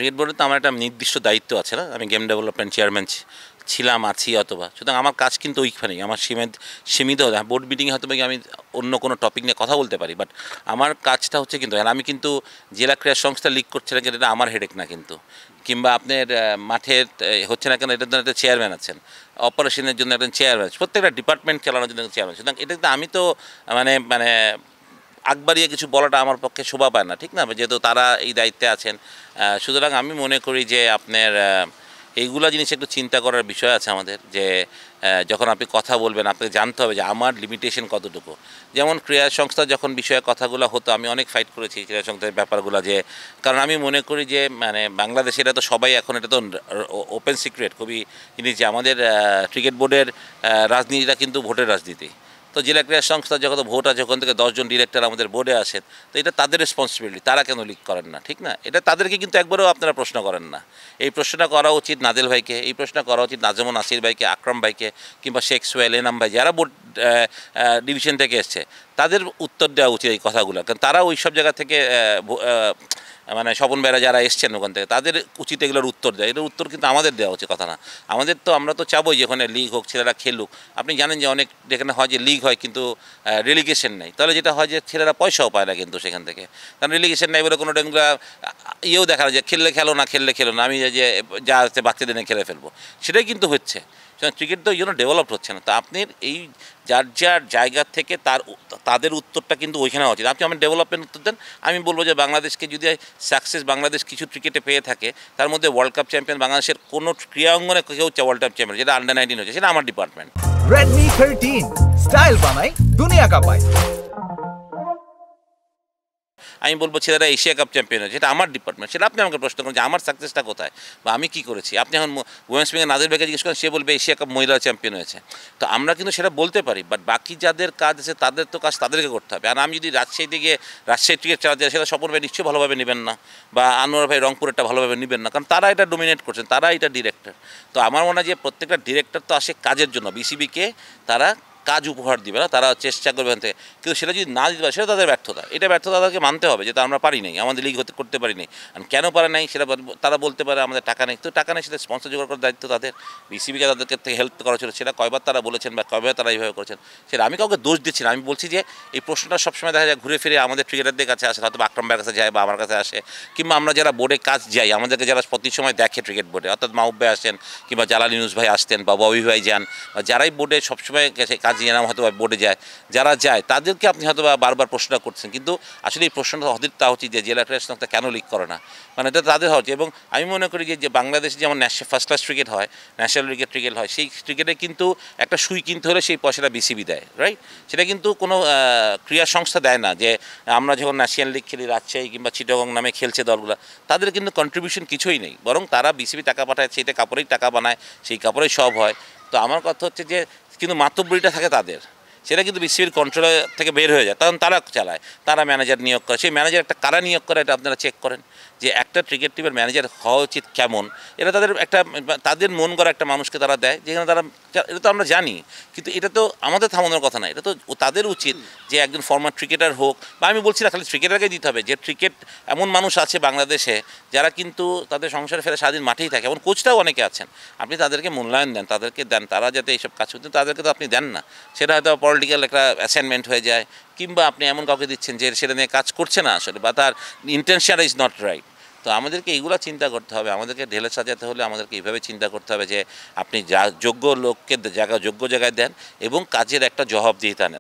Cricket বোর্ডে তো আমার একটা নির্দিষ্ট দায়িত্ব আছে না, আমি গেম ডেভেলপমেন্ট চেয়ারম্যান ছিলাম, আছি অথবা, সুতরাং আমার কাজ কিন্তু ওইখানেই আমার সীমিত। বোর্ড মিটিংয়ে হয়তো আমি অন্য কোনো টপিক নিয়ে কথা বলতে পারি, বাট আমার কাজটা হচ্ছে কিন্তু, আর আমি কিন্তু জেলা ক্রীড়া সংস্থা লিগ করছে না কেন এটা আমার হেডেক না কিন্তু, কিংবা আপনার মাঠের হচ্ছে না কেন এটার জন্য একটা চেয়ারম্যান আছেন, অপারেশনের জন্য একজন চেয়ারম্যান, প্রত্যেকটা ডিপার্টমেন্ট চালানোর জন্য চেয়ারম্যান। সুতরাং এটা কিন্তু আমি তো মানে মানে আগবাড়িয়ে কিছু বলাটা আমার পক্ষে শোভা পায় না, ঠিক না, যেহেতু তারা এই দায়িত্বে আছেন। সুতরাং আমি মনে করি যে আপনার এইগুলো জিনিস একটু চিন্তা করার বিষয় আছে আমাদের, যে যখন আপনি কথা বলবেন আপনাকে জানতে হবে যে আমার লিমিটেশন কতটুকু। যেমন ক্রীড়া সংস্থা যখন বিষয়ে কথাগুলো হতো, আমি অনেক ফাইট করেছি ক্রীড়া সংস্থার ব্যাপারগুলো, যে কারণ আমি মনে করি যে মানে বাংলাদেশে এটা তো সবাই এখন, এটা তো ওপেন সিক্রেট খুবই জিনিস যে আমাদের ক্রিকেট বোর্ডের রাজনীতিটা কিন্তু ভোটের রাজনীতি। তো জেলা ক্রীড়া সংস্থা যখন ভোট আছে, ওখান থেকে 10 জন ডিরেক্টর আমাদের বোর্ডে আসেন, তো এটা তাদের রেসপন্সিবিলিটি, তারা কেন লিক করেন না, ঠিক না? এটা তাদেরকে কিন্তু একবারও আপনারা প্রশ্ন করেন না। এই প্রশ্নটা করা উচিত নাজেল ভাইকে, এই প্রশ্ন করা উচিত নাজমুন নাসির ভাইকে, আকরাম ভাইকে, কিংবা শেখ সোহেল, এনাম ভাই, যারা বোর্ড ডিভিশন থেকে এসছে, তাদের উত্তর দেওয়া উচিত এই কথাগুলো, কারণ তারা ওই সব জায়গা থেকে মানে স্বপন ভাইরা যারা এসছেন ওখান থেকে, তাদের উচিত এগুলোর উত্তর দেয়। এটার উত্তর কিন্তু আমাদের দেওয়া উচিত, কথা না আমাদের। তো আমরা তো চাবোই যে ওখানে লিগ হোক, ছেলেরা খেলুক। আপনি জানেন যে অনেক যেখানে হয় যে লিগ হয় কিন্তু রেলিগেশন নেই, তাহলে যেটা হয় যে ছেলেরা পয়সাও পায় না কিন্তু সেখান থেকে, কারণ রেলিগেশন নেই বলে কোনো টাইমগুলো ইয়েও দেখা যায়, খেললে খেলো না, খেললে খেলো না, আমি যে যা আছে বাচ্চাদের নিয়ে খেলে ফেলবো, সেটাই কিন্তু হচ্ছে। ক্রিকেট তো ডেভেলপড হচ্ছে না। তো আপনি এই যার যার জায়গা থেকে তাদের উত্তরটা কিন্তু ওইখানে উচিত। আপনি আমার ডেভেলপমেন্ট উত্তর দেন, আমি বলবো যে বাংলাদেশকে যদি সাকসেস বাংলাদেশ কিছু ক্রিকেটে পেয়ে থাকে, তার মধ্যে ওয়ার্ল্ড কাপ চ্যাম্পিয়ন বাংলাদেশের কোনো ক্রীড়া অঙ্গনে কেউ ওয়ার্ল্ড কাপ চ্যাম্পিয়ন, যেটা আন্ডার-19 হচ্ছে, সেটা আমার ডিপার্টমেন্ট। Redmi 13 স্টাইল বানাই দুনিয়া কাঁপায়। আমি বলবো ছেলেরা এশিয়া কাপ চ্যাম্পিয়ন হয়েছে, সেটা আমার ডিপার্টমেন্ট। সেটা আপনি আমাকে প্রশ্ন করেন যে আমার সাকসেসটা কোথায় বা আমি কী করেছি। আপনি এখন উইমেন্স উইংয়ের নাজির ভাইকে জিজ্ঞেস করেন, সে বলবে এশিয়া কাপ মহিলা চ্যাম্পিয়ন হয়েছে। তো আমরা কিন্তু সেটা বলতে পারি, বাট বাকি যাদের কাজ আছে তাদের তো কাজ তাদেরকে করতে হবে। আর আমি যদি রাজশাহীতে গিয়ে রাজশাহী ক্রিকেট চালাতে যাই, সেটা স্বপন ভাই নিশ্চয়ই ভালোভাবে নেবেন না, বা আনোয়ার ভাই রংপুরেরটা ভালোভাবে নেবেন না, কারণ তারা এটা ডোমিনেট করছেন, তারা এটা ডিরেক্টর। তো আমার মনে হয় যে প্রত্যেকটা ডিরেক্টর তো আসে কাজের জন্য, বিসিবিকে তারা কাজ উপহার দিবে না, তারা চেষ্টা করবে থেকে, কিন্তু সেটা যদি না দিতে পারে সেটা তাদের ব্যর্থতা। এটা ব্যর্থতা তাদেরকে মানতে হবে যে তা আমরা পারি নাই, আমাদের লিগ করতে পারি নাই। আর কেন পারে নাই সেটা তারা বলতে পারে আমাদের টাকা নেই, তো টাকা নেই, সেটা স্পন্সর জোগাড় করার দায়িত্ব তাদের। বিসিবিকে তাদেরকে থেকে হেল্প করা ছিল, সেটা কয়বার তারা বলেছেন বা কয়বার তারা এইভাবে করেছেন, সেটা আমি কাউকে দোষ দিচ্ছি না। আমি বলছি যে এই প্রশ্নটা সবসময় দেখা যায় ঘুরে ফিরে আমাদের ক্রিকেটারদের কাছে আসে, হয়তো আকরাম ভাইয়ের কাছে যায় বা আমার কাছে আসে, কিংবা আমরা যারা বোর্ডে কাজ যাই, আমাদেরকে যারা প্রতি সময় দেখে ক্রিকেট বোর্ডে, অর্থাৎ মাহবুব ভাই আসেন, কিংবা জালাল ইউনুস ভাই আসতেন, বা ববি ভাই যান, বা যারাই বোর্ডে সবসময় কাজ নিয়ে নাম হয়তো বোর্ডে যায়, যারা যায় তাদেরকে আপনি হয়তো বারবার প্রশ্ন করছেন, কিন্তু আসলে এই প্রশ্নটা হদির তা হচ্ছে যে জেলা ক্রীড়া সংস্থা কেন লিগ করে না, মানে এটা তাদের হচ্ছে। এবং আমি মনে করি যে বাংলাদেশে যেমন ফার্স্ট ক্লাস ক্রিকেট হয়, ন্যাশনাল ক্রিকেট হয়, সেই ক্রিকেটে কিন্তু একটা সুই কিনতে হলে সেই পয়সাটা বিসিবি দেয়, রাইট? সেটা কিন্তু কোনো ক্রীড়া সংস্থা দেয় না। যে আমরা যখন ন্যাশনাল লিগ খেলি, রাজশাহী কিংবা চিটাগং নামে খেলছে দলগুলো, তাদের কিন্তু কন্ট্রিবিউশন কিছুই নেই, বরং তারা বিসিবি টাকা পাঠায়, সেইটা কাপড়েই টাকা বানায়, সেই কাপড়েই সব হয়। তো আমার কথা হচ্ছে যে কিন্তু মাতব্বরিটা থাকে তাদের, সেটা কিন্তু বিসিবির কন্ট্রোল থেকে বের হয়ে যায়, তখন তারা চালায়, তারা ম্যানেজার নিয়োগ করে। সেই ম্যানেজার একটা কারা নিয়োগ করে, এটা আপনারা চেক করেন যে একটা ক্রিকেট টিমের ম্যানেজার হওয়া উচিত কেমন। এটা তাদের মন করা একটা মানুষকে তারা দেয়, যেখানে তারা, এটা তো আমরা জানি, কিন্তু এটা তো আমাদের থামানোর কথা না। এটা তো তাদের উচিত যে একজন ফর্মার ক্রিকেটার হোক, বা আমি বলছি না খালি ক্রিকেটারকে দিতে হবে, যে ক্রিকেট এমন মানুষ আছে বাংলাদেশে যারা কিন্তু তাদের সংসারে ফেলে সারাদিন মাঠেই থাকে, এমন কোচটাও অনেকে আছেন। আপনি তাদেরকে মূল্যায়ন দেন, তাদেরকে দেন, তারা যাতে এইসব কাজ করতে, তাদেরকে তো আপনি দেন না। সেটা হয়তো পলিটিক্যাল একটা অ্যাসাইনমেন্ট হয়ে যায়, কিংবা আপনি এমন কাউকে দিচ্ছেন যে সেটা নিয়ে কাজ করছে না আসলে, বা তার ইন্টেনশন ইজ নট রাইট। তো আমাদেরকে এইগুলো চিন্তা করতে হবে, আমাদেরকে ঢেলে সাজাতে হলে আমাদেরকে এইভাবে চিন্তা করতে হবে যে আপনি যোগ্য লোককে যোগ্য জায়গায় দেন এবং কাজের একটা জবাবদিহিতা নেন।